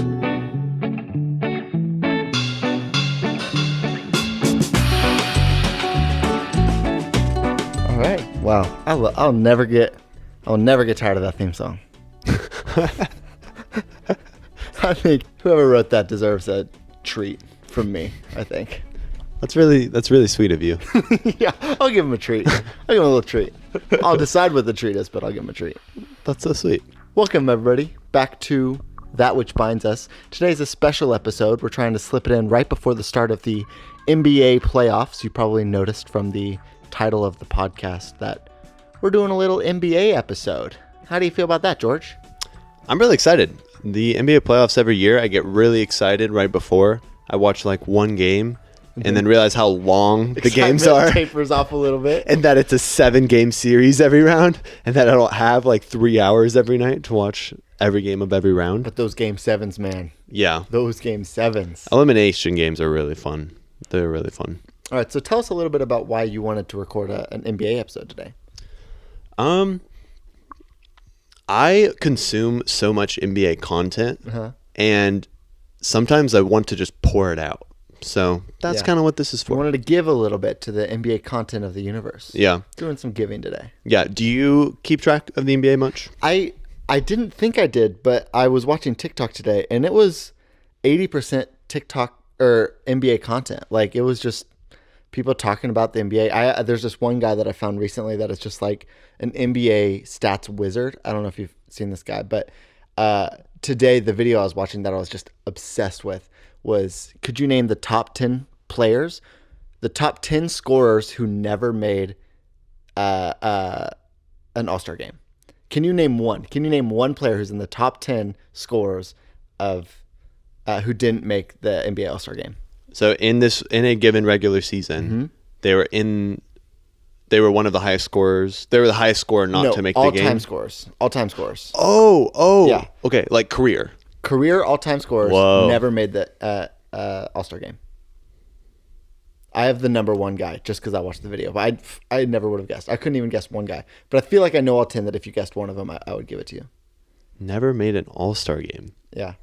All right. Wow. I'll never get tired of that theme song. I think whoever wrote that deserves a treat from me, I think. That's really sweet of you. Yeah, I'll give him a treat. I'll give him a little treat. I'll decide what the treat is, but I'll give him a treat. That's so sweet. Welcome, everybody, back to That Which Binds Us. Today's a special episode. We're trying to slip it in right before the start of the NBA playoffs. You probably noticed from the title of the podcast that we're doing a little NBA episode. How do you feel about that, George? I'm really excited. The NBA playoffs every year, I get really excited right before. I watch like one game and then realize how long the games are. Tapers off a little bit. And that it's a 7-game series every round. And that I don't have like 3 hours every night to watch every game of every round. But those game sevens, man. Yeah. Those game sevens. Elimination games are really fun. They're really fun. All right. So tell us a little bit about why you wanted to record an NBA episode today. I consume so much NBA content, and sometimes I want to just pour it out. So that's kind of what this is for. I wanted to give a little bit to the NBA content of the universe. Yeah. Doing some giving today. Yeah. Do you keep track of the NBA much? I didn't think I did, but I was watching TikTok today, and it was 80% TikTok or NBA content. Like, it was just people talking about the NBA. There's this one guy that I found recently that is just like an NBA stats wizard. I don't know if you've seen this guy, but today the video I was watching that I was just obsessed with was, could you name the top 10 players, the top 10 scorers who never made an All-Star game? Can you name one? Can you name one player who's in the top 10 scorers of who didn't make the NBA All-Star game? So in a given regular season, they were one of the highest scorers. They were the highest scorer to make the game. All-time scorers. Oh. Yeah. Okay, like career all-time scorers. Whoa. Never made the All-Star game. I have the number one guy just because I watched the video. But I never would have guessed. I couldn't even guess one guy. But I feel like I know all 10 that if you guessed one of them, I would give it to you. Never made an All-Star game. Yeah.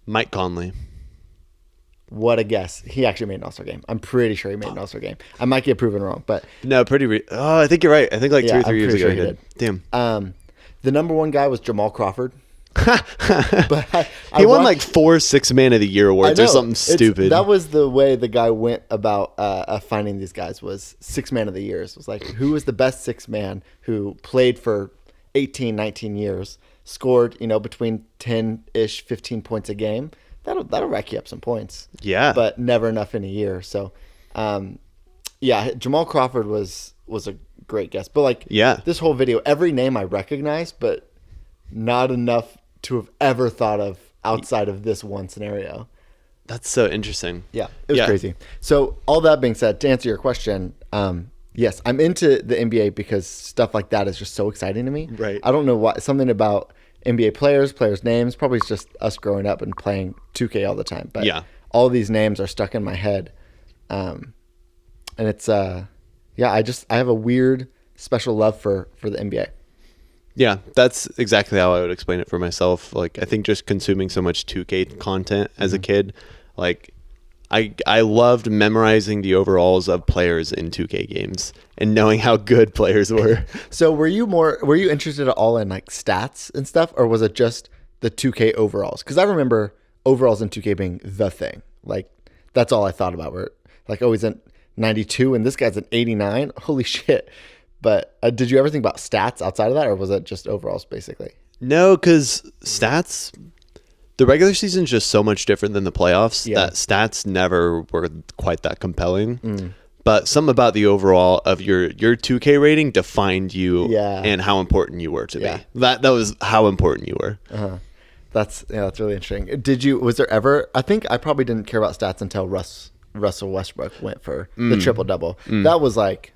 Mike Conley. What a guess. He actually made an All-Star game. I'm pretty sure he made an All-Star game. I might get proven wrong, but... No, I think you're right. I think like 2 or 3 years ago he did. Damn. The number one guy was Jamal Crawford. But he won like 4 Sixth Man of the Year awards or something stupid. That was the way the guy went about finding these guys, was Sixth Man of the Years. It was like, who was the best sixth man who played for 18, 19 years, scored, between 10-ish, 15 points a game. That'll rack you up some points. Yeah. But never enough in a year. So, Jamal Crawford was a great guess. But this whole video, every name I recognize, but not enough to have ever thought of outside of this one scenario. That's so interesting. Yeah, it was crazy. So all that being said, to answer your question, yes, I'm into the NBA because stuff like that is just so exciting to me. Right. I don't know why. Something about NBA players' names, probably it's just us growing up and playing 2K all the time. But all these names are stuck in my head. And it's, I have a weird special love for the NBA. Yeah, that's exactly how I would explain it for myself. Like, I think just consuming so much 2K content as a kid, like, I loved memorizing the overalls of players in 2K games and knowing how good players were. So were you interested at all in like stats and stuff, or was it just the 2K overalls? Because I remember overalls in 2K being the thing. Like, that's all I thought about. Where like, oh, he's in 92 and this guy's an 89. Holy shit. But did you ever think about stats outside of that, or was it just overalls basically? No, because stats, the regular season is just so much different than the playoffs that stats never were quite that compelling. But something about the overall of your 2K rating defined you and how important you were to me. That was how important you were. That's really interesting. Was there ever? I think I probably didn't care about stats until Russell Westbrook went for the triple double. That was like.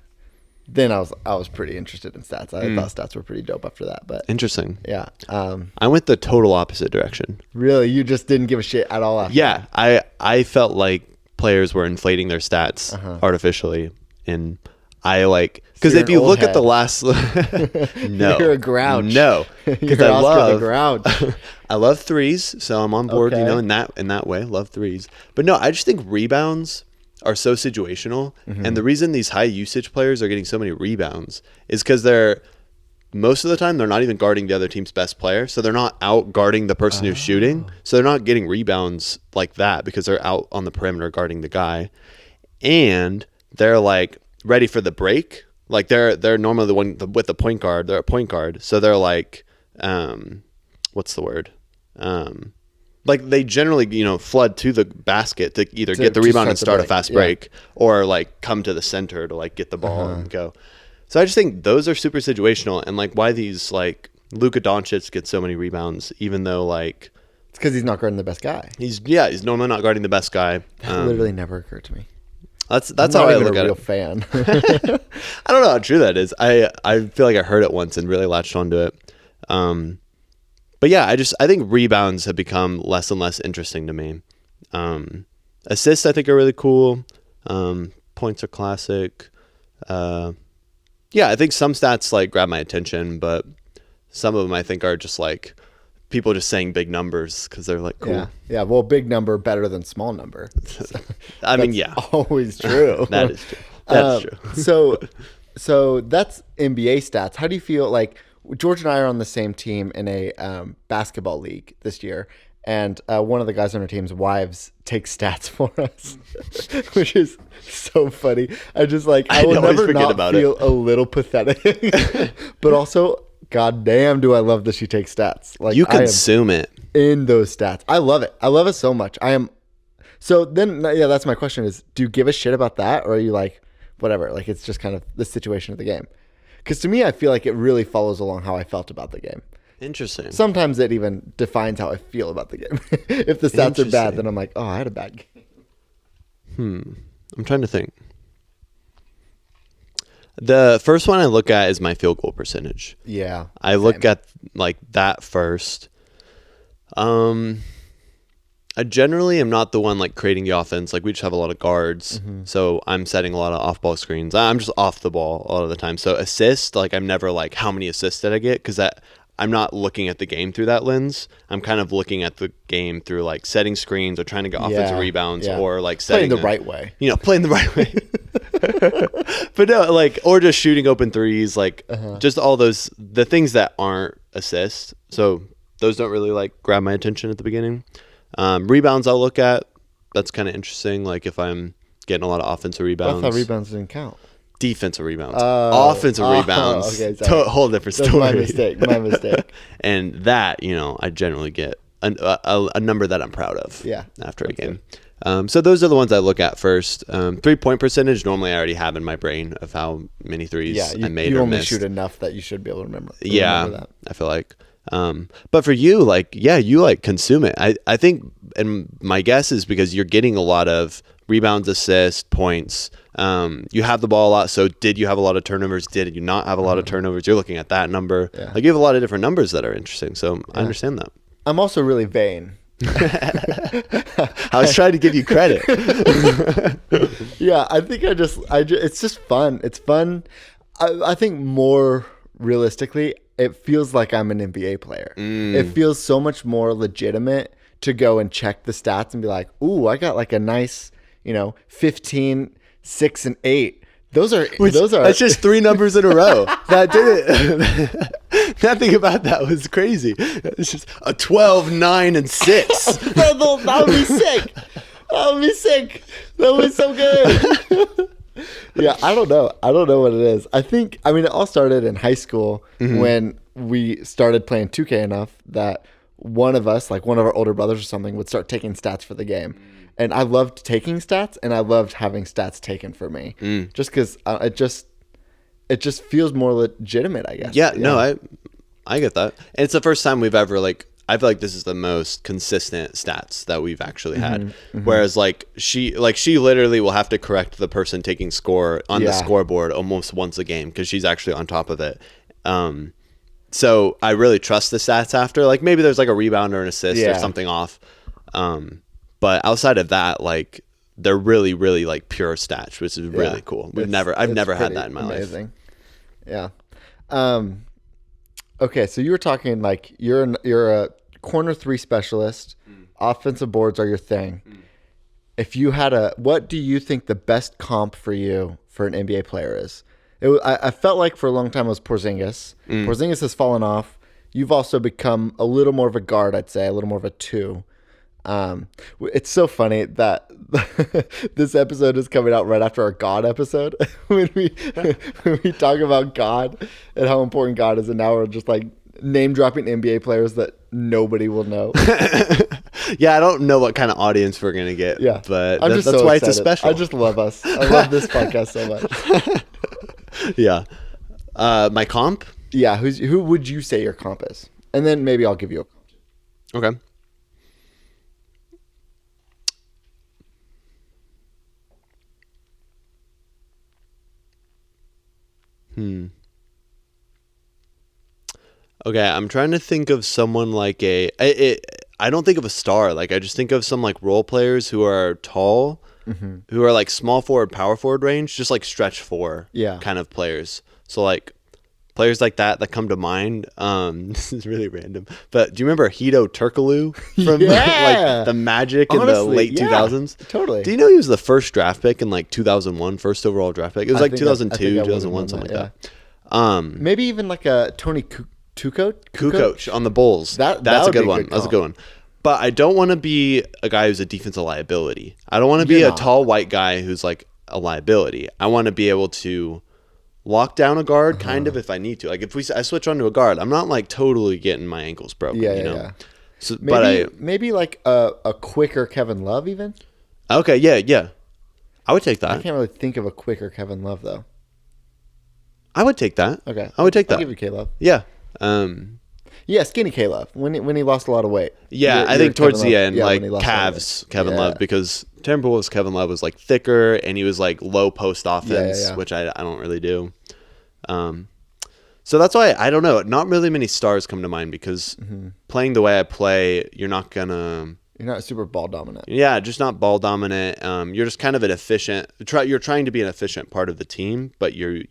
Then I was pretty interested in stats. I thought stats were pretty dope after that. But interesting. Yeah. I went the total opposite direction. Really? You just didn't give a shit at all after that? I felt like players were inflating their stats artificially. And I like, because You're if an you old look at the head. last, no, You're a grouch. no, You're because I Oscar the love, Grouch. I love threes, so I'm on board, Okay. in that way, love threes. But no, I just think rebounds are so situational, and the reason these high usage players are getting so many rebounds is because they're most of the time they're not even guarding the other team's best player, so they're not out guarding the person who's shooting, so they're not getting rebounds like that because they're out on the perimeter guarding the guy, and they're like ready for the break. Like they're normally the one with the point guard. They're a point guard, so they're like, what's the word? Like they generally flood to the basket to either get the rebound and start a fast break, or like come to the center to like get the ball and go. So I just think those are super situational, and like why these like Luka Doncic gets so many rebounds, even though like It's because he's not guarding the best guy. he's normally not guarding the best guy. That literally never occurred to me. That's I'm how not I even look a at real it. fan. I don't know how true that is. I feel like I heard it once and really latched onto it. But yeah, I think rebounds have become less and less interesting to me. Assists I think are really cool. Points are classic. Yeah, I think some stats like grab my attention, but some of them I think are just like people just saying big numbers because they're like cool. Yeah. Well, big number better than small number. I mean, yeah, Always true. that is true. That's true. So that's NBA stats. How do you feel like George and I are on the same team in a basketball league this year, and one of the guys on our team's wives takes stats for us, which is so funny. I just like I will never not feel a little pathetic, but also God damn, do I love that she takes stats. Like you consume it in those stats. I love it. I love it so much. I am. So then, yeah, that's my question: is do you give a shit about that, or are you like, whatever? Like it's just kind of the situation of the game. Because to me, I feel like it really follows along how I felt about the game. Interesting. Sometimes it even defines how I feel about the game. If the stats are bad, then I'm like, oh, I had a bad game. I'm trying to think. The first one I look at is my field goal percentage. Yeah. I look at like that first. I generally am not the one like creating the offense. Like we just have a lot of guards. So I'm setting a lot of off ball screens. I'm just off the ball a lot of the time. So assist, like I'm never like how many assists did I get? Because I'm not looking at the game through that lens. I'm kind of looking at the game through like setting screens or trying to get offensive rebounds or like setting playing the right way. Playing the right way. But no, like, or just shooting open threes, like just all the things that aren't assists. So those don't really like grab my attention at the beginning. Rebounds I'll look at. That's kind of interesting. Like if I'm getting a lot of offensive rebounds. I thought rebounds didn't count. Defensive rebounds. Offensive rebounds. Okay, whole different story. That's my mistake. And that, I generally get a number that I'm proud of after a game. So those are the ones I look at first. 3-point percentage, normally I already have in my brain of how many threes I made you or only missed. shoot enough that you should be able to remember. That. I feel like. But for you, like, you like consume it. I think, and my guess is because you're getting a lot of rebounds, assists, points. You have the ball a lot. So did you have a lot of turnovers? Did you not have a lot of turnovers? You're looking at that number. Yeah. Like you have a lot of different numbers that are interesting. So I understand that. I'm also really vain. I was trying to give you credit. Yeah, I think I just it's just fun. It's fun. I think more realistically, it feels like I'm an NBA player. It feels so much more legitimate to go and check the stats and be like, ooh, I got like a nice, 15, 6, and 8. Those are that's just 3 numbers in a row. That did it. Nothing about that was crazy. It's just a 12, 9, and 6. That would be sick. That would be sick. That would be so good. Yeah, I don't know. I don't know what it is. It all started in high school when we started playing 2K enough that one of us, like one of our older brothers or something, would start taking stats for the game. And I loved taking stats, and I loved having stats taken for me, just because it just feels more legitimate, I guess. Yeah, no, I get that. And it's the first time we've ever I feel like this is the most consistent stats that we've actually had. Whereas she literally will have to correct the person taking score on the scoreboard almost once a game because she's actually on top of it. So I really trust the stats after. Like maybe there's like a rebound or an assist or something off. But outside of that, like they're really, really like pure stats, which is really cool. I've never had that in my amazing. life. Yeah. Okay, so you were talking like you're a corner 3 specialist. Offensive boards are your thing. If you had what do you think the best comp for you for an NBA player is? I felt like for a long time it was Porzingis. Porzingis has fallen off. You've also become a little more of a guard, I'd say, a little more of a 2. It's so funny that this episode is coming out right after our God episode when we talk about God and how important God is, and now we're just like name dropping NBA players that nobody will know. Yeah, I don't know what kind of audience we're gonna get. Yeah, but that's so why excited. It's a special. I just love us. I love this podcast so much. Yeah, my comp. Yeah, who would you say your comp is? And then maybe I'll give you a. Okay. Okay, I'm trying to think of someone like I don't think of a star. Like, I just think of some like role players who are tall, who are like small forward, power forward range, just like stretch 4 kind of players. So like players like that come to mind. This is really random, but do you remember Hito Turkoglu from like the Magic in the late 2000s? Totally. Do you know he was the first draft pick in like 2001, first overall draft pick? It was like 2002, 2001, something like that. Maybe even like a Tony Kukoc on the Bulls. That's a good one. That's a good one. But I don't want to be a guy who's a defensive liability. I don't want to be a tall white guy who's like a liability. I want to be able to lock down a guard kind of if I need to. Like if I switch onto a guard, I'm not like totally getting my ankles broken. Yeah. So, maybe like a quicker Kevin Love even. Okay, yeah. I would take that. I can't really think of a quicker Kevin Love though. I would take that. Okay, I would take that. I'll give you K-Love. Yeah. Yeah, skinny K-Love when he lost a lot of weight. Yeah, I think towards the end, like Cavs Kevin Love, because Timberwolves Kevin Love was like thicker and he was like low post offense, which I don't really do. So that's why I don't know. Not really many stars come to mind because playing the way I play, you're not super ball dominant. Yeah, just not ball dominant. You're just kind of an efficient. You're trying to be an efficient part of the team, but you're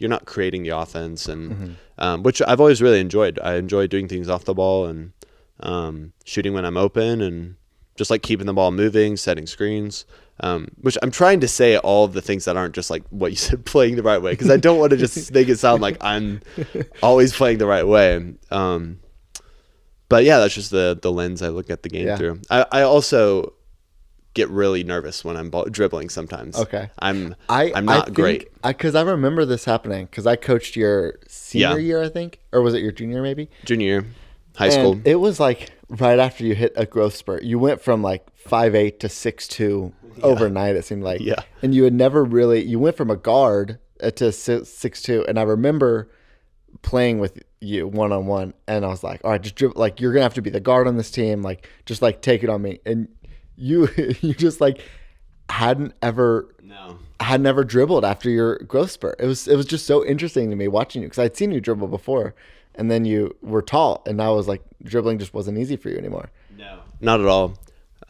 not creating the offense, and which I've always really enjoyed. I enjoy doing things off the ball and shooting when I'm open, and just like keeping the ball moving, setting screens. Which I'm trying to say all of the things that aren't just like what you said, playing the right way, because I don't want to just make it sound like I'm always playing the right way. But yeah, that's just the lens I look at the game through. I also get really nervous when I'm dribbling sometimes. Okay. I'm not great. Because I remember this happening because I coached your senior year, I think. Or was it your junior maybe? Junior year. High school. It was like right after you hit a growth spurt. You went from like 5'8" to 6'2" overnight, it seemed like. Yeah. And you went from a guard to 6'2". And I remember playing with you one-on-one. And I was like, all right, just dribble. Like, you're going to have to be the guard on this team. Like, just like take it on me. And you just like hadn't ever dribbled after your growth spurt. It was just so interesting to me watching you because I'd seen you dribble before, and then you were tall, and now it was like dribbling just wasn't easy for you anymore. No, not at all.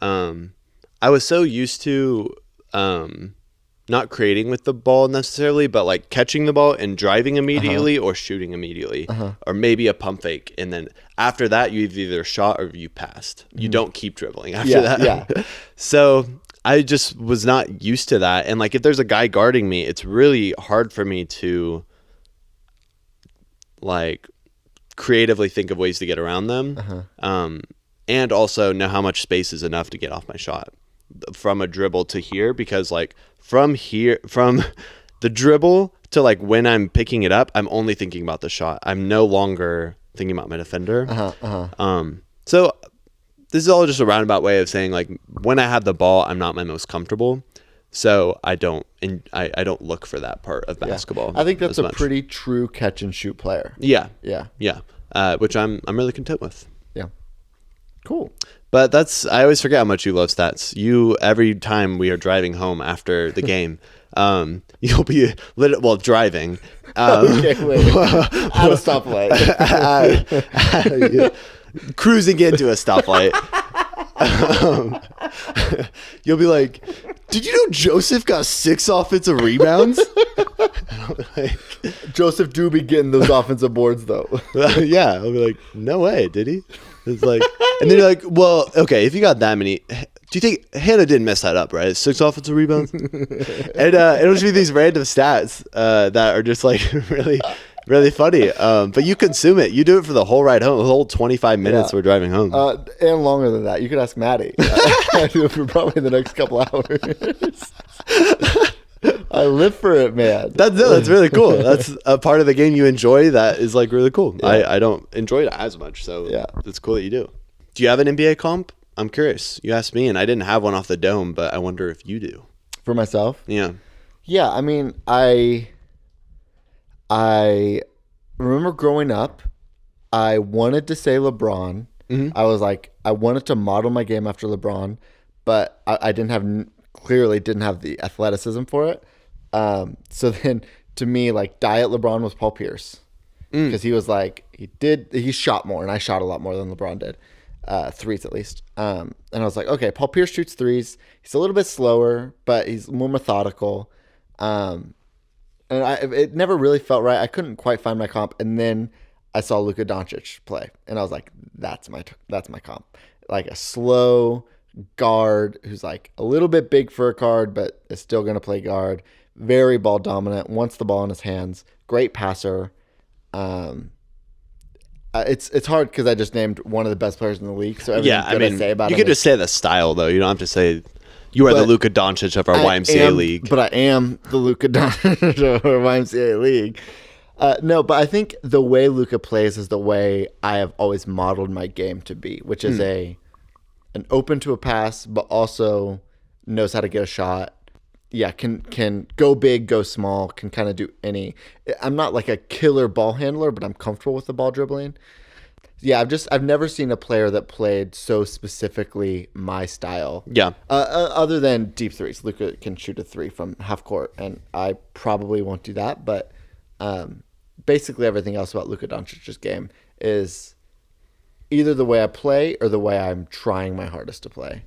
I was so used to not creating with the ball necessarily, but like catching the ball and driving immediately or shooting immediately, or maybe a pump fake, and then after that you've either shot or you passed. You don't keep dribbling after that. Yeah. So I just was not used to that, and like if there's a guy guarding me, it's really hard for me to like creatively think of ways to get around them, and also know how much space is enough to get off my shot from a dribble to here, because like from the dribble to like when I'm picking it up, I'm only thinking about the shot. I'm no longer thinking about my defender. So this is all just a roundabout way of saying like when I have the ball, I'm not my most comfortable. So I don't look for that part of basketball. I think that's a pretty true catch and shoot player. Yeah. Which I'm really content with. Yeah. Cool. But I always forget how much you love stats. Every time we are driving home after the game, you'll be driving. Okay, wait. At a stoplight. Cruising into a stoplight. You'll be like, did you know Joseph got 6 offensive rebounds? Joseph do be getting those offensive boards though. Yeah, I'll be like, no way, did he? It's like, and then you're like, well, okay, if you got that many, do you think Hannah didn't mess that up, right? 6 offensive rebounds, and it'll just be these random stats that are just like really, really funny. But you consume it. You do it for the whole ride home, the whole 25 minutes we're driving home, and longer than that. You could ask Maddie. I do it for probably the next couple hours. I live for it, man. That's really cool. That's a part of the game you enjoy that is like really cool. Yeah. I don't enjoy it as much, so yeah, it's cool that you do. Do you have an NBA comp? I'm curious. You asked me, and I didn't have one off the dome, but I wonder if you do. For myself? Yeah. Yeah, I mean, I remember growing up, I wanted to say LeBron. Mm-hmm. I was like, I wanted to model my game after LeBron, but I clearly didn't have the athleticism for it. So then to me, like diet LeBron was Paul Pierce, because he was like, he shot more, and I shot a lot more than LeBron did, threes at least. And I was like, okay, Paul Pierce shoots threes. He's a little bit slower, but he's more methodical. And it never really felt right. I couldn't quite find my comp. And then I saw Luka Doncic play, and I was like, that's my comp. Like a slow guard who's like a little bit big for a guard, but is still going to play guard. Very ball dominant, wants the ball in his hands. Great passer. It's hard because I just named one of the best players in the league. So everything I say about you him could just say the style though. You don't have to say you are the Luka Doncic of our YMCA league. But I am the Luka Doncic of our YMCA league. No, but I think the way Luka plays is the way I have always modeled my game to be, which is an open to a pass, but also knows how to get a shot. Yeah, can go big, go small, can kind of do any. I'm not like a killer ball handler, but I'm comfortable with the ball dribbling. Yeah, I've never seen a player that played so specifically my style. Yeah. Other than deep threes, Luka can shoot a 3 from half court, and I probably won't do that. But basically, everything else about Luka Doncic's game is either the way I play or the way I'm trying my hardest to play.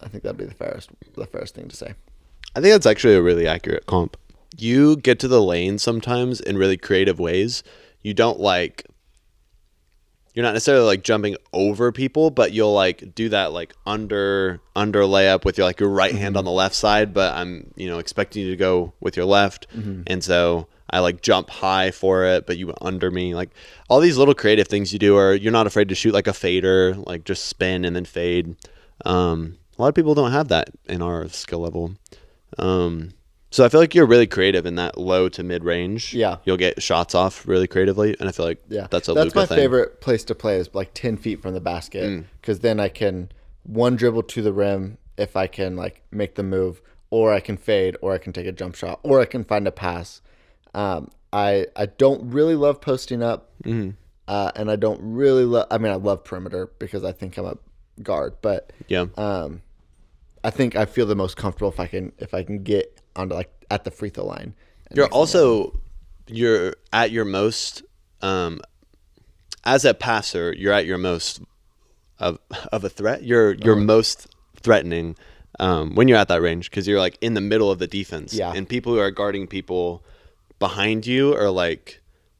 I think that'd be the fairest thing to say. I think that's actually a really accurate comp. You get to the lane sometimes in really creative ways. You're not necessarily like jumping over people, but you'll like do that like under layup with your right hand on the left side, but I'm expecting you to go with your left, and so I like jump high for it, but you went under me. Like all these little creative things you do, or you're not afraid to shoot like a fader, like just spin and then fade. A lot of people don't have that in our skill level. So I feel like you're really creative in that low to mid range. Yeah. You'll get shots off really creatively. And I feel like that's a Luka thing. That's my favorite place to play is like 10 feet from the basket. Because then I can one dribble to the rim if I can like make the move, or I can fade, or I can take a jump shot, or I can find a pass. I don't really love posting up. And I don't really love, I love perimeter because I think I'm a guard, but I think I feel the most comfortable if I can get onto like at the free throw line. You're at your most as a passer, you're at your most of a threat. You're most threatening when you're at that range, because you're like in the middle of the defense. Yeah. And people who are guarding people behind you are like,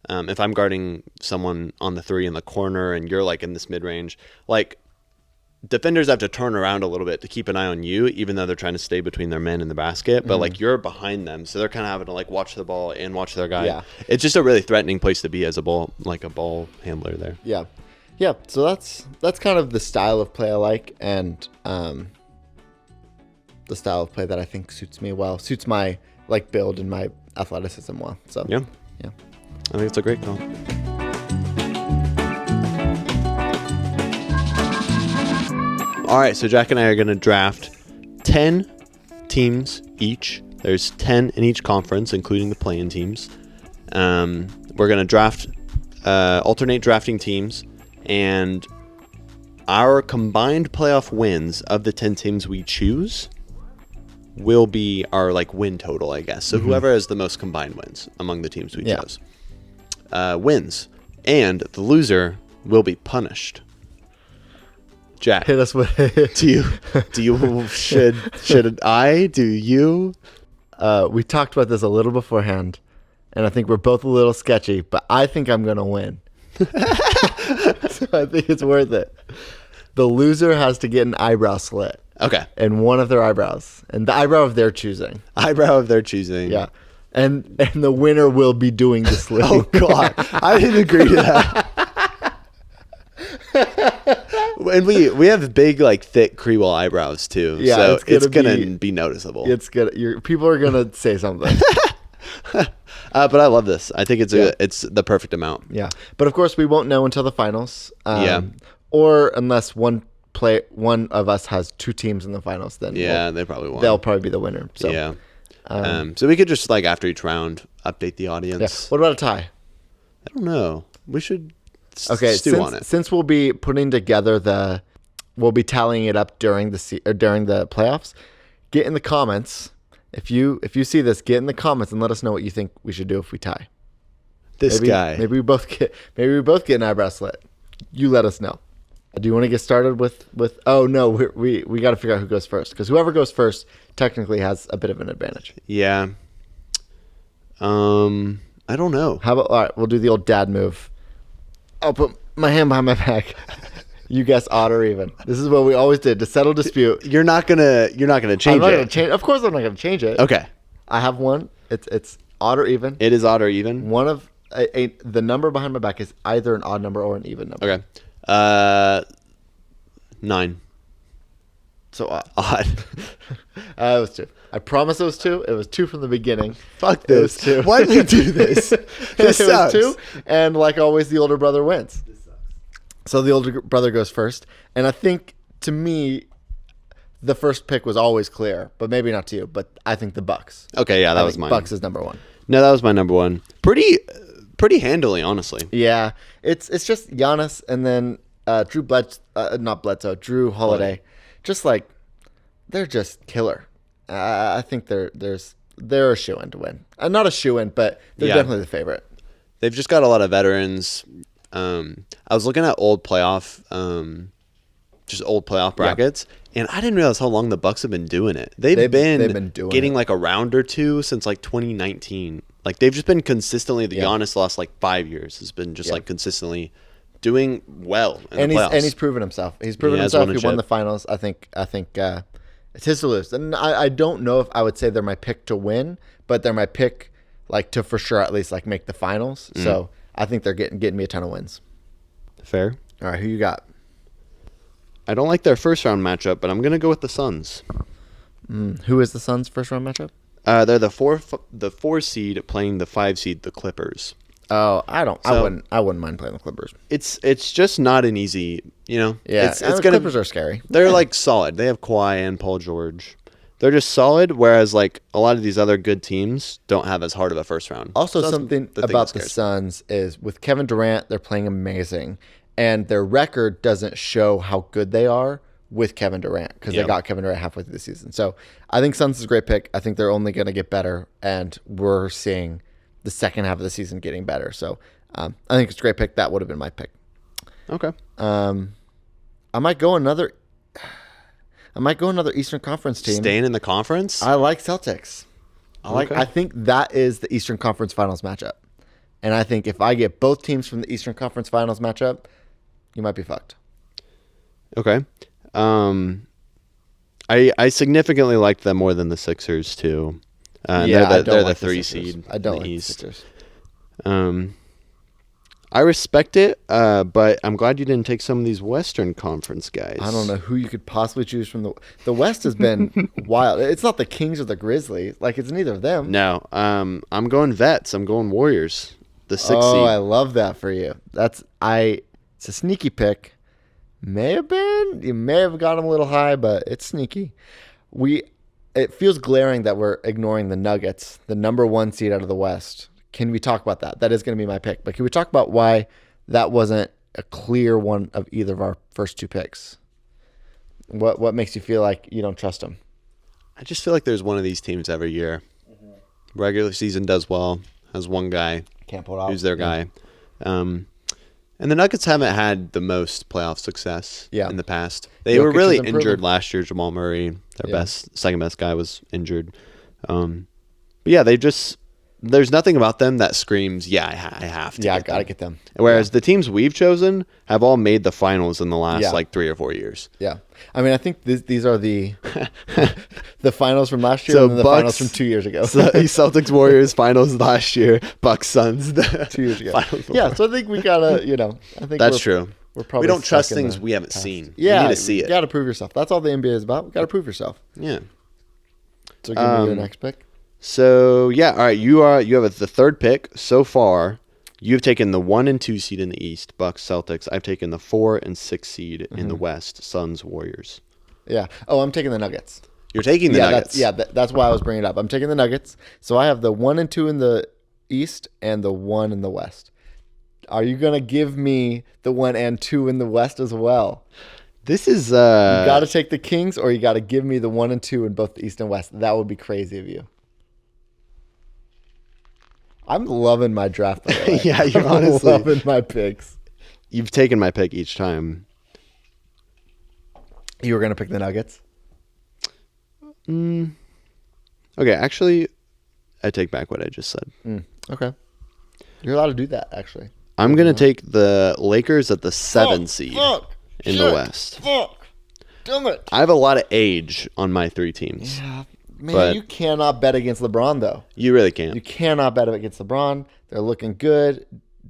if I'm guarding someone on the 3 in the corner and you're like in this mid range, like defenders have to turn around a little bit to keep an eye on you, even though they're trying to stay between their men and the basket. But like you're behind them, so they're kind of having to like watch the ball and watch their guy. Yeah. It's just a really threatening place to be as a ball handler there. Yeah. Yeah. So that's kind of the style of play I like, and the style of play that I think suits me well, suits my like build and my athleticism well. So yeah. I think it's a great call. All right, so Jack and I are going to draft 10 teams each. There's 10 in each conference, including the play-in teams. We're going to alternate drafting teams, and our combined playoff wins of the 10 teams we choose will be our like win total, I guess. So whoever has the most combined wins among the teams we chose wins, and the loser will be punished. Jack, hit us with should I? Do you? We talked about this a little beforehand, and I think we're both a little sketchy, but I think I'm gonna win. So I think it's worth it. The loser has to get an eyebrow slit. Okay. And one of their eyebrows, and the eyebrow of their choosing. Eyebrow of their choosing. Yeah. And the winner will be doing the slitting. Oh God, I didn't agree to that. And we have big, like, thick Creole eyebrows too. Yeah, so it's gonna be noticeable. It's good. People are gonna say something. But I love this. I think it's the perfect amount. Yeah, but of course we won't know until the finals. Or unless one of us has two teams in the finals, then they probably won't. They'll probably be the winner. So yeah. So we could just, like, after each round, update the audience. Yeah. What about a tie? I don't know. We should. Okay, stew on it. Since we'll be putting together we'll be tallying it up during the playoffs. Get in the comments if you see this. Get in the comments and let us know what you think we should do if we tie. Maybe we both get an eyebrow slit. You let us know. Do you want to get started with? Oh no, we got to figure out who goes first, because whoever goes first technically has a bit of an advantage. Yeah. I don't know. How about, all right, we'll do the old dad move. I'll put my hand behind my back. You guess odd or even. This is what we always did to settle dispute. You're not gonna change I'm not it. Gonna change. Of course, I'm not gonna change it. Okay. I have one. It's odd or even. It is odd or even. One of the number behind my back is either an odd number or an even number. Okay. 9. So odd. It was 2. I promise it was 2. It was 2 from the beginning. Fuck this. It was 2. Why did we do this? This sucks. Was 2, and like always, the older brother wins. This sucks. So the older brother goes first, and I think, to me, the first pick was always clear, but maybe not to you. But I think the Bucks. Okay, yeah, that was mine. Bucks is number 1. No, that was my number 1. Pretty handily, honestly. Yeah, it's just Giannis and then Drew Holiday. Just like, they're just killer. I think they're a shoo-in to win. Not a shoo-in, but they're definitely the favorite. They've just got a lot of veterans. I was looking at old playoff brackets, and I didn't realize how long the Bucks have been doing it. They've been getting like a round or two since like 2019. Like, they've just been consistently, Giannis the last like 5 years has been just like consistently doing well in the playoffs. And he's proven himself. He's proven himself. He won the finals. I think it's his to lose. And I don't know if I would say they're my pick to win, but they're my pick, like, to for sure at least like make the finals. So I think they're getting me a ton of wins. Fair. All right, who you got? I don't like their first round matchup, but I'm gonna go with the Suns. Who is the Suns' first round matchup? They're the 4 seed playing the 5 seed, the Clippers. Oh, I wouldn't mind playing the Clippers. It's just not an easy, Yeah, it's the gonna, Clippers are scary. They're like solid. They have Kawhi and Paul George. They're just solid, whereas like a lot of these other good teams don't have as hard of a first round. Also, something about the Suns is with Kevin Durant, they're playing amazing, and their record doesn't show how good they are with Kevin Durant, because they got Kevin Durant halfway through the season. So I think Suns is a great pick. I think they're only going to get better, and we're seeing the second half of the season getting better. So I think it's a great pick. That would have been my pick. Okay. I might go another Eastern Conference team. Staying in the conference? I like Celtics. I think that is the Eastern Conference Finals matchup. And I think if I get both teams from the Eastern Conference Finals matchup, you might be fucked. Okay. I significantly liked them more than the Sixers too. They're the 3 seed. I don't in the like East. the Sixers. I respect it, but I'm glad you didn't take some of these Western Conference guys. I don't know who you could possibly choose from the West has been wild. It's not the Kings or the Grizzlies. Like, it's neither of them. No. I'm going Vets. I'm going Warriors. The 6 seed. Oh, I love that for you. It's a sneaky pick. You may have got them a little high, but it's sneaky. It feels glaring that we're ignoring the Nuggets, the number 1 seed out of the West. Can we talk about that? That is going to be my pick. But can we talk about why that wasn't a clear one of either of our first 2 picks? What makes you feel like you don't trust them? I just feel like there's one of these teams every year. Regular season does well, has one guy can't pull it out. Who's their guy. And the Nuggets haven't had the most playoff success in the past. They were Jokic really is improving. injured last year. Jamal Murray, their second best guy, was injured. But yeah, there's nothing about them that screams, I have to. Yeah, I gotta get them. Whereas the teams we've chosen have all made the finals in the last 3 or 4 years. Yeah, I mean, I think these are the the finals from last year So and the finals from 2 years ago. Celtics Warriors finals last year, Bucks Suns 2 years ago. Yeah, so I think we gotta, I think that's true. We're probably we don't trust stuck in things the we haven't past. seen. Yeah, we need to see it. You gotta prove yourself. That's all the NBA is about. We gotta prove yourself. Yeah. So give me your next pick. So all right, you have the third pick so far. You've taken the 1 and 2 seed in the East, Bucks, Celtics. I've taken the 4 and 6 seed in the West, Suns, Warriors. Yeah. Oh, I'm taking the Nuggets. You're taking the Nuggets. That's why I was bringing it up. I'm taking the Nuggets. So I have the 1 and 2 in the East and the 1 in the West. Are you gonna give me the 1 and 2 in the West as well? This is You got to take the Kings, or you got to give me the 1 and 2 in both the East and West. That would be crazy of you. I'm loving my draft. By the way. Yeah, you're I'm honestly loving my picks. You've taken my pick each time. You were gonna pick the Nuggets. Okay, actually, I take back what I just said. Okay, you're allowed to do that. Actually, I'm gonna take the Lakers at the 7 seed in the West. Fuck, damn it! I have a lot of age on my 3 teams. Yeah, man, But- you cannot bet against LeBron though. You really can't. You cannot bet against LeBron. They're looking good.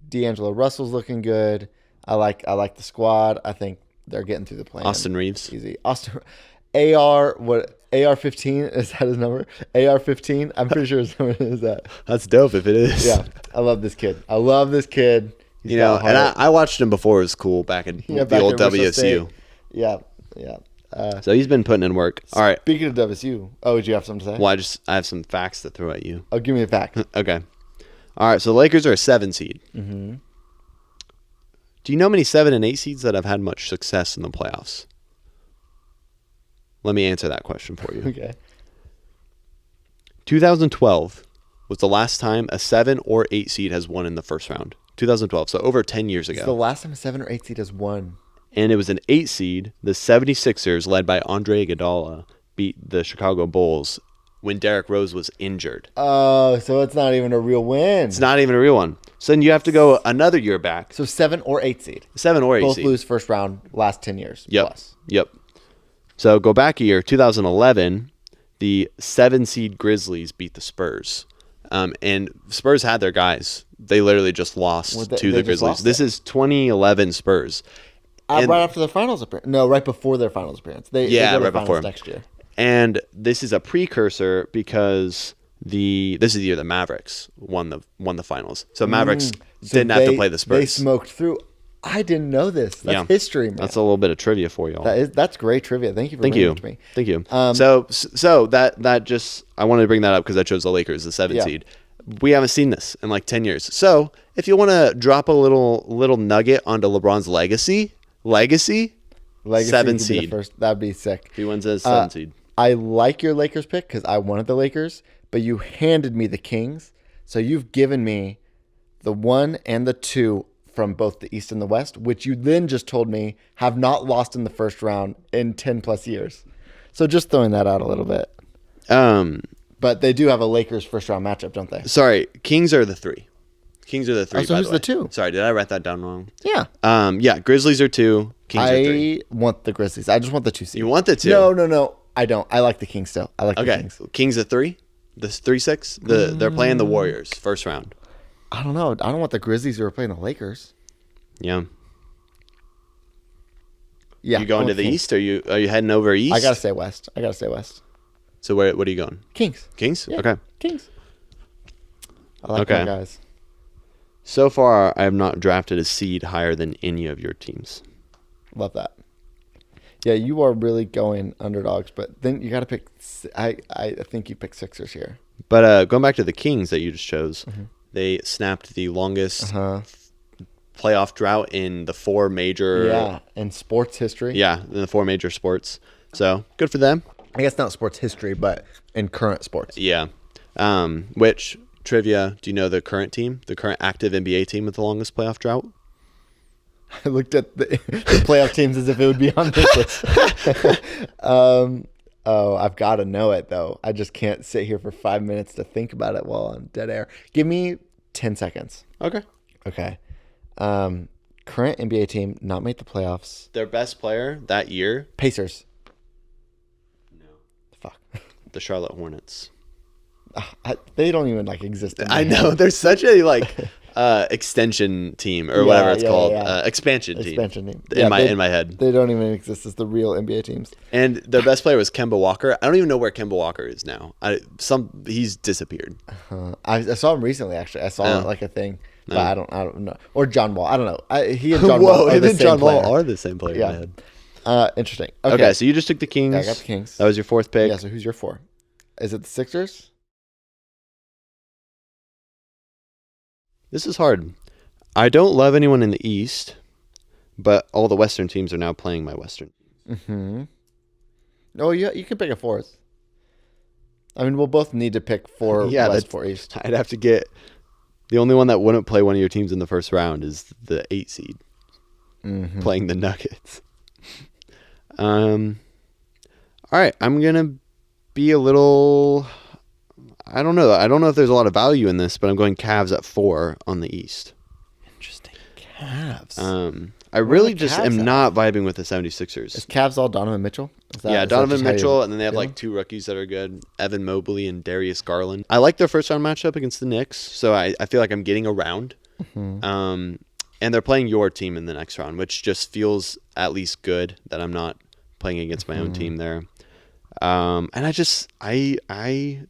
D'Angelo Russell's looking good. I like the squad. I think they're getting through the plan. Austin Reeves. Easy. AR-15 is that his number? AR-15. I'm pretty sure his number is that. That's dope if it is. Yeah, I love this kid. He's got and heart. I watched him before it was cool back in the back old at Russell State. WSU. Yeah. So he's been putting in work. All right. Speaking of WSU, did you have something to say? Well, I have some facts to throw at you. Oh, give me a fact. Okay. All right. So the Lakers are a 7 seed. Mm-hmm. Do you know many 7 and 8 seeds that have had much success in the playoffs? Let me answer that question for you. Okay. 2012 was the last time a 7 or 8 seed has won in the first round. 2012, so over 10 years ago. It's the last time a 7 or 8 seed has won. And it was an 8 seed. The 76ers, led by Andre Iguodala, beat the Chicago Bulls when Derrick Rose was injured. Oh, so it's not even a real win. It's not even a real one. So then you have to go another year back. So 7 or 8 seed. 7 or 8 Both seed. lose first round last 10 years plus. Yep. So go back a year, 2011, the 7 seed Grizzlies beat the Spurs. And Spurs had their guys. They literally just lost to the Grizzlies. This is 2011 Spurs. Right after their finals appearance. No, right before their finals appearance. They go to the right finals before next year. And this is a precursor because this is the year the Mavericks won the finals. So Mavericks didn't have to play the Spurs. They smoked through. I didn't know this. That's history, man. That's a little bit of trivia for y'all. That's great trivia. Thank you for bringing it to me. Thank you. So that just I wanted to bring that up because I chose the Lakers, the 7 seed. We haven't seen this in like 10 years. So if you want to drop a little nugget onto LeBron's legacy, 7 seed. That'd be sick. He wins as 7 seed. I like your Lakers pick because I wanted the Lakers, but you handed me the Kings. So you've given me the 1 and the 2 from both the East and the West, which you then just told me have not lost in the first round in 10 plus years. So just throwing that out a little bit. But they do have a Lakers first round matchup, don't they? Sorry, Kings are the 3. Oh, so who's the 2? Sorry, did I write that down wrong? Yeah. Grizzlies are 2, Kings are 3. I want the Grizzlies. I just want the 2 seed. You want the 2? No. I don't. I like the Kings still. I like the Kings. Kings are 3? The 3-6? They're playing the Warriors first round. I don't know. I don't want the Grizzlies who are playing the Lakers. Yeah. Yeah. You going to the East? Are you heading over East? I gotta stay West. So what are you going? Kings. Kings? Yeah, Okay. Kings. I like my guys. So far, I have not drafted a seed higher than any of your teams. Love that. Yeah, you are really going underdogs, but then you got to pick. I think you picked Sixers here. But going back to the Kings that you just chose, they snapped the longest playoff drought in the 4 major. In sports history. Yeah, in the 4 major sports. So good for them. I guess not sports history, but in current sports. Yeah. Which trivia? Do you know the current team, the current active NBA team with the longest playoff drought? I looked at the playoff teams as if it would be on this list. Oh, I've got to know it, though. I just can't sit here for 5 minutes to think about it while on dead air. Give me 10 seconds. Okay. Okay. Current NBA team not made the playoffs. Their best player that year? Pacers. No. Fuck. The Charlotte Hornets. They don't even exist. I know. They're such a extension team or whatever it's called. Expansion team. In my head. They don't even exist as the real NBA teams. And their best player was Kemba Walker. I don't even know where Kemba Walker is now. He's disappeared. I saw him recently. Actually, I saw a thing, but I don't know. Or John Wall. I don't know. He and John Wall are the same player. Wall are the same player. Yeah. In my head. Interesting. Okay, so you just took the Kings. Yeah, I got the Kings. That was your fourth pick. Yeah. So who's your 4? Is it the Sixers? This is hard. I don't love anyone in the East, but all the Western teams are now playing my Western. Mm-hmm. Oh, yeah, you can pick a 4th. I mean, we'll both need to pick 4 West, 4 East. I'd have to get... The only one that wouldn't play one of your teams in the first round is the 8 seed, playing the Nuggets. All right, I'm going to be a little... I don't know. I don't know if there's a lot of value in this, but I'm going Cavs at 4 on the East. Interesting. Cavs. I really just am not vibing with the 76ers. Is Cavs all Donovan Mitchell? Donovan Mitchell, and then they have 2 rookies that are good, Evan Mobley and Darius Garland. I like their first round matchup against the Knicks, so I feel like I'm getting around. And they're playing your team in the next round, which just feels at least good that I'm not playing against my own team there. And I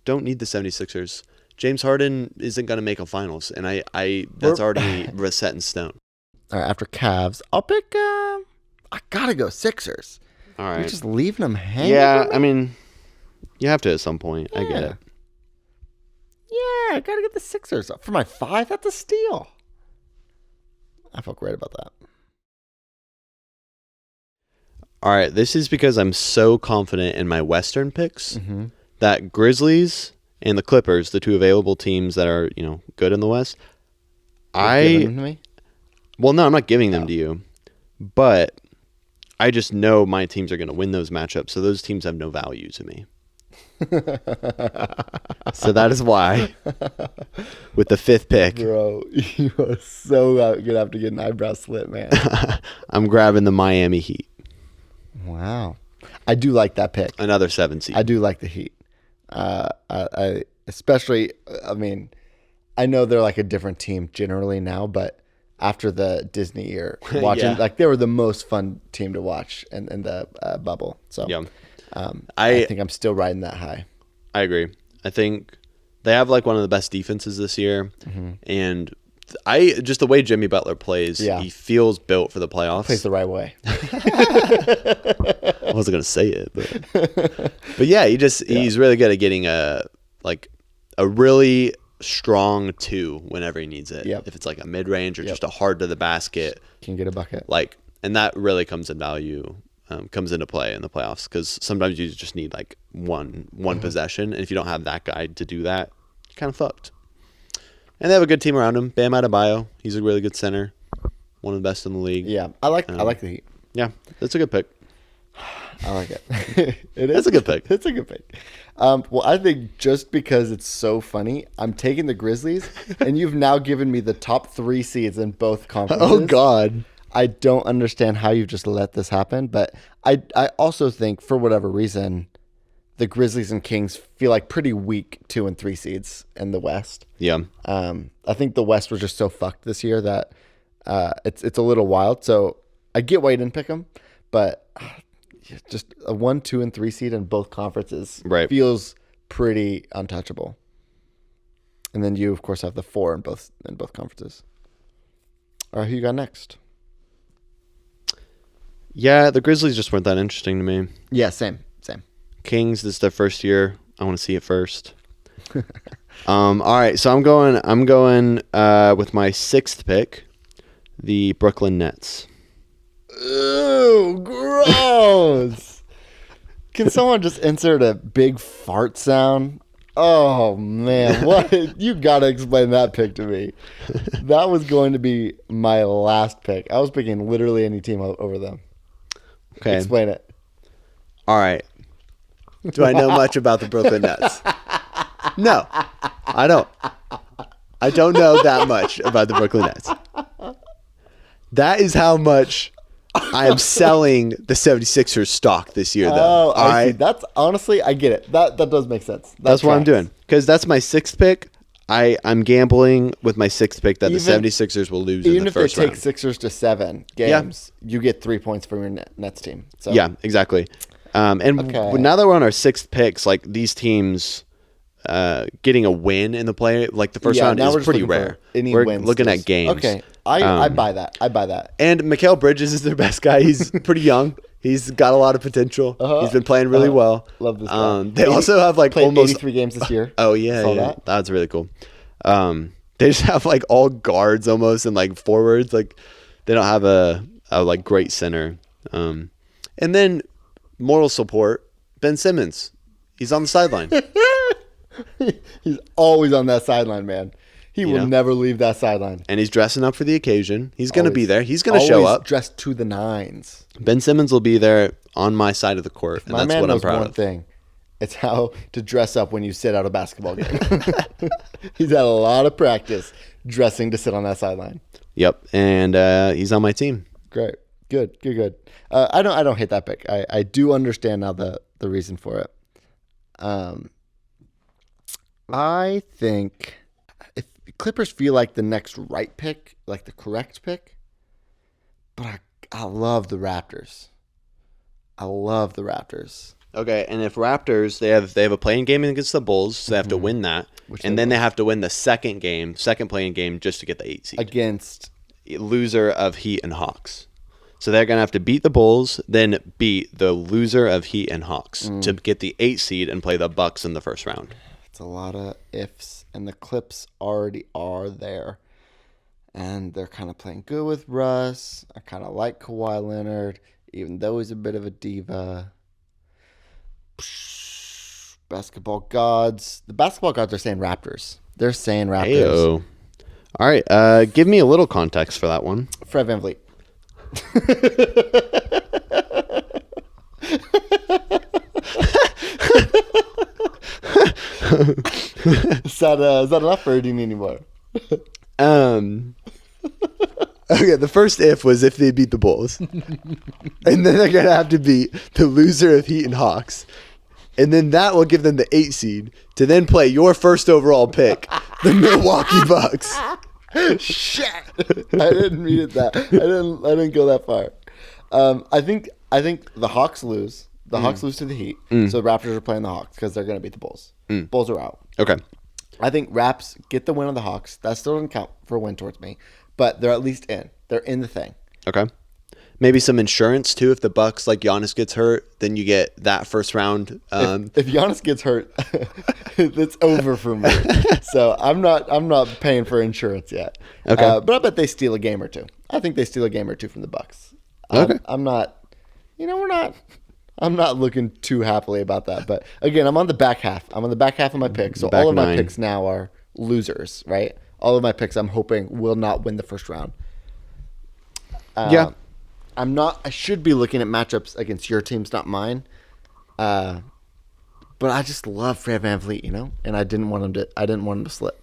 don't need the 76ers. James Harden isn't going to make a finals, and that's already set in stone. All right, after Cavs, I'll pick. I gotta go Sixers. All right, you're just leaving them hanging. Yeah, I mean, you have to at some point. Yeah. I get it. Yeah, I gotta get the Sixers for my 5. That's a steal. I felt great about that. All right, this is because I'm so confident in my Western picks that Grizzlies and the Clippers, the 2 available teams that are good in the West. You're giving them to me? Well, no, I'm not giving them to you, but I just know my teams are going to win those matchups, so those teams have no value to me. So that is why, with the 5th pick, bro, you are so gonna have to get an eyebrow slit, man. I'm grabbing the Miami Heat. Wow, I do like that pick. Another 7 seed. I do like the Heat. I especially. I mean, I know they're a different team generally now, but after the Disney year, watching they were the most fun team to watch in the bubble. So yeah. I think I'm still riding that high. I agree. I think they have one of the best defenses this year, and just the way Jimmy Butler plays, he feels built for the playoffs. Plays the right way. I wasn't gonna say it, but yeah, he's really good at getting a really strong 2 whenever he needs it. Yep. If it's a mid range or just a hard to the basket, can get a bucket. And that really comes in value. Comes into play in the playoffs because sometimes you just need one possession, and if you don't have that guy to do that, you're kind of fucked. And they have a good team around him. Bam Adebayo, he's a really good center, one of the best in the league. Yeah, I like the Heat. Yeah, that's a good pick. I like it. It's a good pick. It's a good pick. Well, I think just because it's so funny, I'm taking the Grizzlies, and you've now given me the top 3 seeds in both conferences. Oh God. I don't understand how you've just let this happen, but I also think for whatever reason, the Grizzlies and Kings feel pretty weak 2 and 3 seeds in the West. Yeah. I think the West was just so fucked this year that it's a little wild. So I get why you didn't pick them, but just a 1, 2, and 3 seed in both conferences feels pretty untouchable. And then you, of course, have the 4 in both conferences. All right, who you got next? Yeah, the Grizzlies just weren't that interesting to me. Yeah, same. Kings, this is their first year. I want to see it first. All right, so I'm going with my 6th pick, the Brooklyn Nets. Ew, gross. Can someone just insert a big fart sound Oh man, what? You gotta explain that pick to me. That was going to be my last pick. I was picking literally any team over them. Okay. Explain it. All right. Do I know much about the Brooklyn Nets? No, I don't. I don't know that much about the Brooklyn Nets. That is how much I am selling the 76ers stock this year, though. Oh, I see. That's honestly, I get it. That does make sense. That's what I'm doing. Because that's my sixth pick. I'm gambling with my sixth pick that the 76ers will lose in the first round. Even if they take Sixers to 7 games, you get 3 points from your Nets team. So. Yeah, exactly. Now that we're on our sixth picks, like these teams getting a win in the play, like the first round is pretty rare. We're looking at games. Okay, I buy that. I buy that. And Mikal Bridges is their best guy. He's pretty young. He's got a lot of potential. He's been playing really well. Love this guy. They also have like played almost 83 games this year. Oh yeah. That's really cool. They just have like all guards almost and like forwards. Like they don't have a like great center. And then moral support, Ben Simmons. He's on the sideline. He's always on that sideline, man. He will never leave that sideline. And he's dressing up for the occasion. He's going to be there. He's going to show up. Dressed to the nines. Ben Simmons will be there on my side of the court, and that's what I'm proud of. One thing. It's how to dress up when you sit out a basketball game. He's had a lot of practice dressing to sit on that sideline. Yep, and he's on my team. Great. Good. I don't hate that pick. I do understand now the reason for it. I think if Clippers feel like the next right pick, like the correct pick, but I love the Raptors. Okay, and if Raptors, they have a playing game against the Bulls, so they have to win that, and then they have to win the second playing game just to get the 8 seed against loser of Heat and Hawks. So they're gonna have to beat the Bulls, then beat the loser of Heat and Hawks to get the 8 seed and play the Bucks in the first round. It's a lot of ifs, and the Clips already are there, and they're kind of playing good with Russ. I kind of like Kawhi Leonard, even though he's a bit of a diva. Basketball gods. The basketball gods are saying Raptors. They're saying Raptors. Ayo. All right. Give me a little context for that one. Fred VanVleet. Is that enough, or do you need any more? Okay, the first if was if they beat the Bulls. And then they're going to have to beat the loser of Heat and Hawks. And then that will give them the 8 seed to then play your first overall pick, the Milwaukee Bucks. Shit. I didn't read it that. I didn't go that far. I think the Hawks lose. The Hawks lose to the Heat. So the Raptors are playing the Hawks because they're going to beat the Bulls. Bulls are out. Okay. I think Raps get the win on the Hawks. That still doesn't count for a win towards me. But they're at least in. They're in the thing. Okay. Maybe some insurance too. If the Bucks, like Giannis, gets hurt, then you get that first round. If Giannis gets hurt, it's over for me. So I'm not paying for insurance yet. Okay. But I bet they steal a game or two. I think they steal a game or two from the Bucks. Okay. I'm not looking too happily about that. But again, I'm on the back half. I'm on the back half of my picks. So all of my picks now are losers, right? All of my picks I'm hoping will not win the first round. Yeah. I should be looking at matchups against your teams, not mine. But I just love Fred VanVleet, and I didn't want him to slip.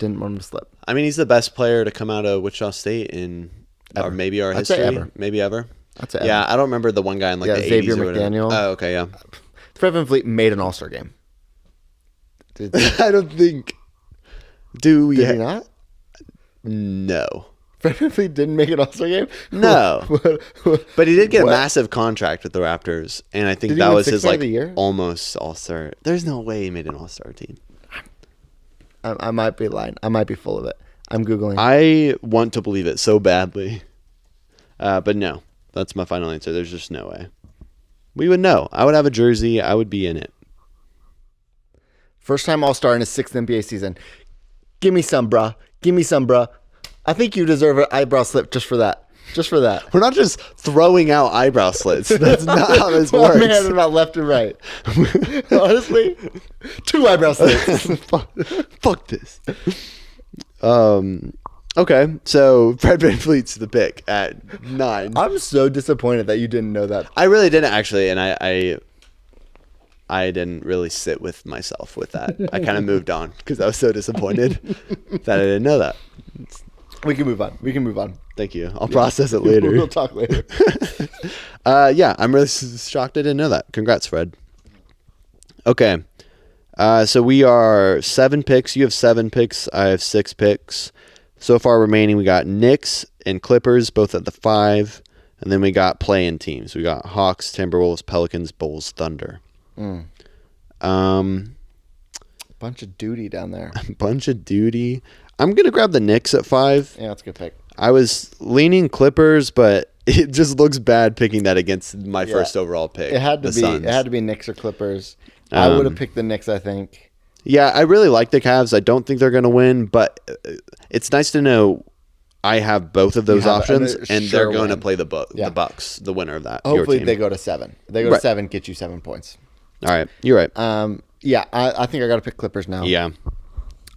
I mean, he's the best player to come out of Wichita State in or maybe our history. Maybe ever. That's it. Yeah, I don't remember the one guy in like the Xavier 80s or whatever. McDaniel. Oh, okay, yeah. Fred VanVleet made an All-Star game. I don't think. Did he not? No. Fred VanVleet didn't make an All-Star game? No. But he did get a massive contract with the Raptors, and I think that was his like almost All-Star. There's no way he made an All-Star team. I might be lying. I might be full of it. I'm Googling. I want to believe it so badly. But no. That's my final answer. There's just no way. We would know. I would have a jersey. I would be in it. First time All-Star in his 6th NBA season. Give me some, bruh. I think you deserve an eyebrow slip just for that. Just for that. We're not just throwing out eyebrow slits. That's not how this I'm works. handing about left and right. Honestly, 2 eyebrow slits. Fuck this. Okay, so Fred VanVleet's the pick at 9. I'm so disappointed that you didn't know that. I really didn't actually, and I didn't really sit with myself with that. I kind of moved on because I was so disappointed that I didn't know that. We can move on. Thank you. I'll process it later. We'll talk later. Yeah, I'm really shocked I didn't know that. Congrats, Fred. Okay. So we are 7 picks. You have 7 picks. I have 6 picks. So far remaining, we got Knicks and Clippers, both at the 5. And then we got play-in teams. We got Hawks, Timberwolves, Pelicans, Bulls, Thunder. Bunch of duty down there. Bunch of duty. I'm going to grab the Knicks at 5. Yeah, that's a good pick. I was leaning Clippers, but it just looks bad picking that against my first overall pick. It had to be. Suns. It had to be Knicks or Clippers. I would have picked the Knicks, I think. Yeah, I really like the Cavs. I don't think they're going to win, but it's nice to know I have both of those options, and they're going to play the Bucks, the winner of that. Hopefully they go to 7. They go to 7, get you 7 points. All right, you're right. Yeah, I think I got to pick Clippers now. Yeah.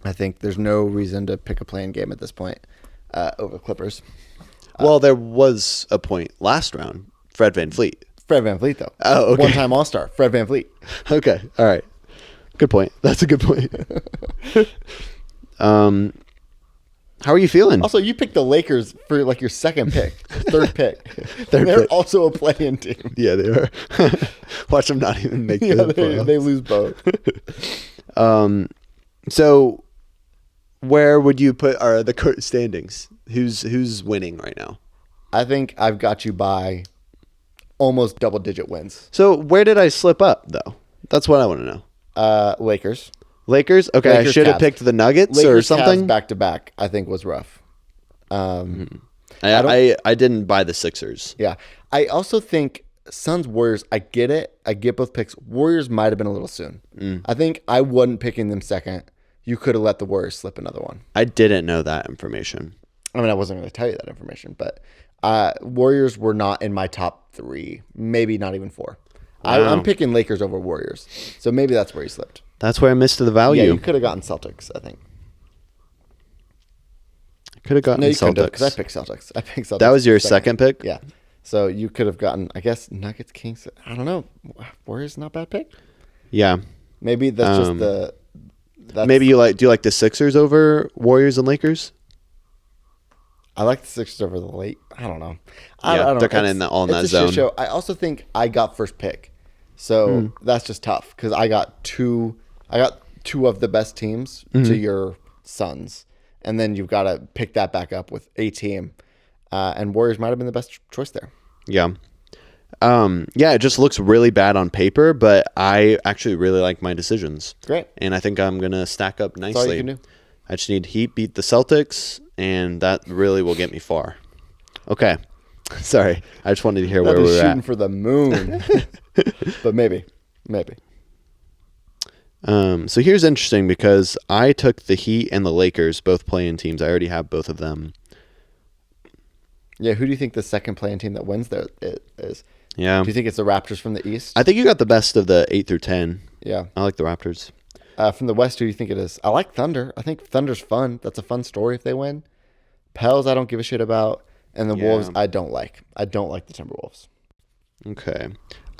I think there's no reason to pick a play-in game at this point over Clippers. Well, there was a point last round. Fred VanVleet. Fred VanVleet, though. Oh, okay. One-time All-Star, Fred VanVleet. Okay, all right. Good point. That's a good point. How are you feeling? Also, you picked the Lakers for like your second pick, third pick. They're also a play-in team. Yeah, they are. Watch them not even make the playoffs. They lose both. So where would you put the current standings? Who's winning right now? I think I've got you by almost double-digit wins. So where did I slip up, though? That's what I want to know. Lakers. Lakers? Okay, Lakers, I should have Cavs. picked the Nuggets Lakers, or something. Cavs back-to-back, I think, was rough. I didn't buy the Sixers. Yeah. I also think Suns, Warriors, I get it. I get both picks. Warriors might have been a little soon. I think I wasn't picking them second. You could have let the Warriors slip another one. I didn't know that information. I mean, I wasn't going to tell you that information, but Warriors were not in my top 3, maybe not even 4. Wow. I'm picking Lakers over Warriors, so maybe that's where you slipped. That's where I missed the value. Yeah, you could have gotten Celtics, I think. Could have gotten Celtics. Because I picked Celtics. That was your second pick? Yeah. So you could have gotten, I guess, Nuggets, Kings. I don't know. Warriors not a bad pick. Yeah. Maybe that's just the. Maybe do you like the Sixers over Warriors and Lakers? I like the Sixers over the late. I don't know. I don't know. They're kind of in that zone. Shit show. I also think I got first pick, so that's just tough because I got two of the best teams to your Suns, and then you've got to pick that back up with a team, and Warriors might have been the best choice there. Yeah. Yeah, it just looks really bad on paper, but I actually really like my decisions. Great. And I think I'm going to stack up nicely. That's all you can do. I just need Heat beat the Celtics, and that really will get me far. Okay. Sorry. I just wanted to hear where we were shooting at. for the moon. But maybe. So here's interesting because I took the Heat and the Lakers, both play-in teams. I already have both of them. Yeah, who do you think the second play-in team that wins there is? Yeah. Do you think it's the Raptors from the East? I think you got the best of the 8 through 10. Yeah. I like the Raptors. From the West, who do you think it is? I like Thunder. I think Thunder's fun. That's a fun story if they win. Pels, I don't give a shit about. And the Wolves, I don't like. I don't like the Timberwolves. Okay.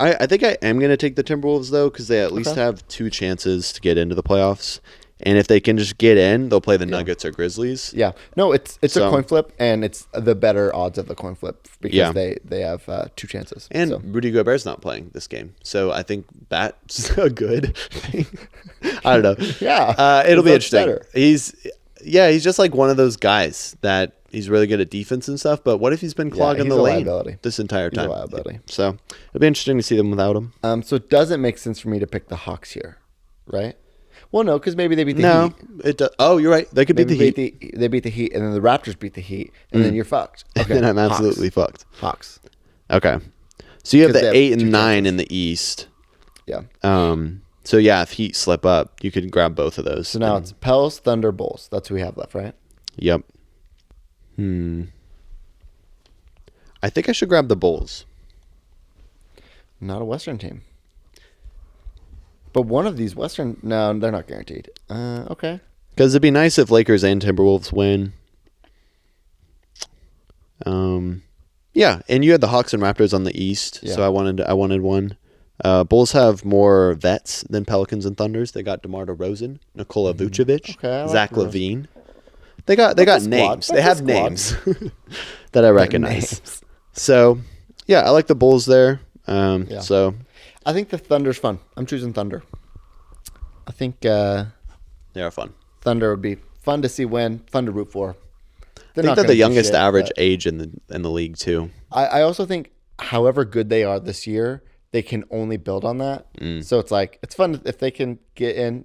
I think I am going to take the Timberwolves, though, because they at least have 2 chances to get into the playoffs. And if they can just get in, they'll play the Nuggets or Grizzlies. Yeah. No, it's a coin flip, and it's the better odds of the coin flip because they have 2 chances. And Rudy Gobert's not playing this game. So I think that's a good thing. I don't know. Yeah. It'll be interesting. Better. He's just like one of those guys that he's really good at defense and stuff. But what if he's been clogging the lane this entire time? He's a liability. So it'll be interesting to see them without him. So it doesn't make sense for me to pick the Hawks here, right? Well, no, because maybe they beat the Heat. It does. Oh, you're right. They could beat the Heat. They beat the Heat, and then the Raptors beat the Heat, and then you're fucked. Okay, and I'm absolutely fucked. Hawks. Okay. So you have the 8 and 9 in the East. Yeah. So yeah, if Heat slip up, you could grab both of those. So now it's Pels, Thunder, Bulls. That's who we have left, right? Yep. I think I should grab the Bulls. Not a Western team. But one of these Western... No, they're not guaranteed. Okay. Because it'd be nice if Lakers and Timberwolves win. Yeah, and you had the Hawks and Raptors on the East, so I wanted one. Bulls have more vets than Pelicans and Thunders. They got DeMar DeRozan, Nikola Vucevic, Zach LaVine. They got names. They have names that I recognize. So, yeah, I like the Bulls there. So I think the Thunder's fun. I'm choosing Thunder. I think they are fun. Thunder would be fun to see win, fun to root for. I think they're the youngest average age in the league too. I also think, however good they are this year, they can only build on that. So it's like it's fun if they can get in,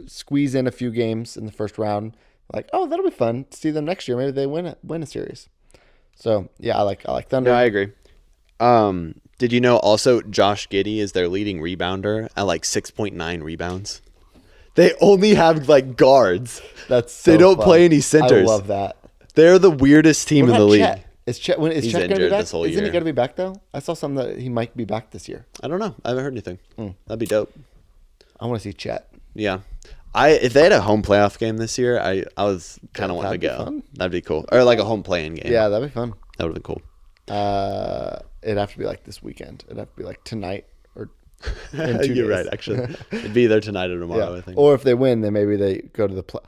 squeeze in a few games in the first round. Like, oh, that'll be fun to see them next year. Maybe they win a series. So yeah, I like Thunder. Yeah, I agree. Did you know also Josh Giddey is their leading rebounder at like 6.9 rebounds? They only have like guards. They don't play any centers. I love that. They're the weirdest team in the league. Chet? Is Chet going to be back? This whole year. Isn't he going to be back though? I saw something that he might be back this year. I don't know. I haven't heard anything. That'd be dope. I want to see Chet. Yeah. If they had a home playoff game this year, I was kind of wanting to go. Fun. That'd be cool. Or like a home play-in game. Yeah, that'd be fun. That would have been cool. It'd have to be like this weekend. It'd have to be like tonight or in 2 days. You're right, actually. It'd be either tonight or tomorrow, I think. Or if they win, then maybe they go to the play.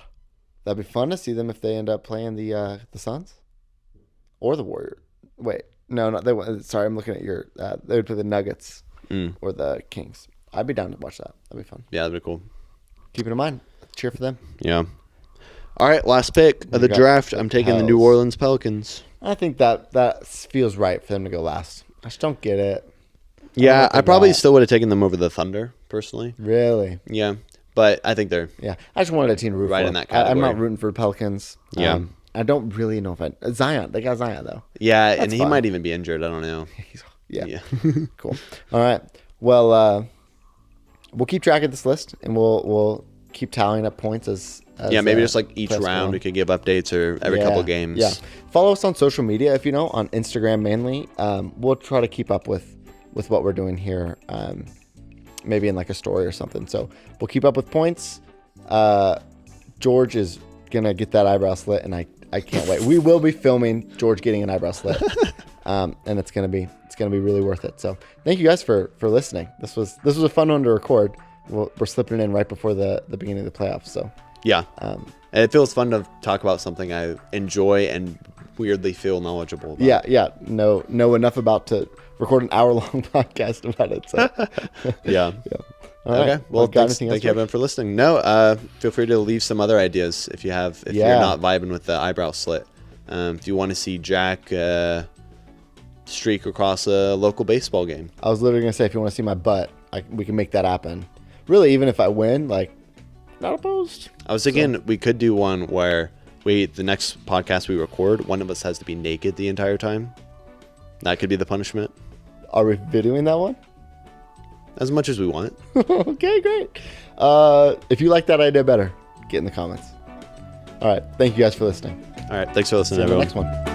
That'd be fun to see them if they end up playing the Suns or the Warriors. Wait, no, they. Sorry, I'm looking at your. They would play the Nuggets or the Kings. I'd be down to watch that. That'd be fun. Yeah, that'd be cool. Keep it in mind. Cheer for them. Yeah. All right, last pick of the draft. I'm taking the New Orleans Pelicans. I think that feels right for them to go last. I just don't get it. Yeah, I probably still would have taken them over the Thunder, personally. Really? Yeah, but I think they're... Yeah, I just wanted a team to root for. Right in that category. I'm not rooting for Pelicans. Yeah. I don't really know if Zion. They got Zion, though. Yeah, and he might even be injured. I don't know. Yeah. Cool. All right. Well, we'll keep track of this list, and we'll keep tallying up points as maybe just like each round we could give updates or every couple of games. Yeah. Follow us on social media if you know, on Instagram mainly. We'll try to keep up with what we're doing here, maybe in like a story or something. So we'll keep up with points. George is gonna get that eyebrow slit, and I can't wait. We will be filming George getting an eyebrow slit, and it's gonna be really worth it. So thank you guys for listening. This was a fun one to record. We're slipping it in right before the beginning of the playoffs. So yeah, and it feels fun to talk about something I enjoy and weirdly feel knowledgeable about. Yeah. Know enough about to record an hour-long podcast about it. So yeah. All right. Okay. Well, thank you everyone for listening. No, feel free to leave some other ideas if you're not vibing with the eyebrow slit. If you want to see Jack streak across a local baseball game. I was literally gonna say, if you want to see my butt, we can make that happen. Really, even if I win, not opposed. I was thinking we could do one where the next podcast we record, one of us has to be naked the entire time. That could be the punishment. Are we videoing that one? As much as we want. Okay, great. If you like that idea better, get in the comments. All right. Thank you guys for listening. All right. Thanks for listening, See you everyone. in the next one.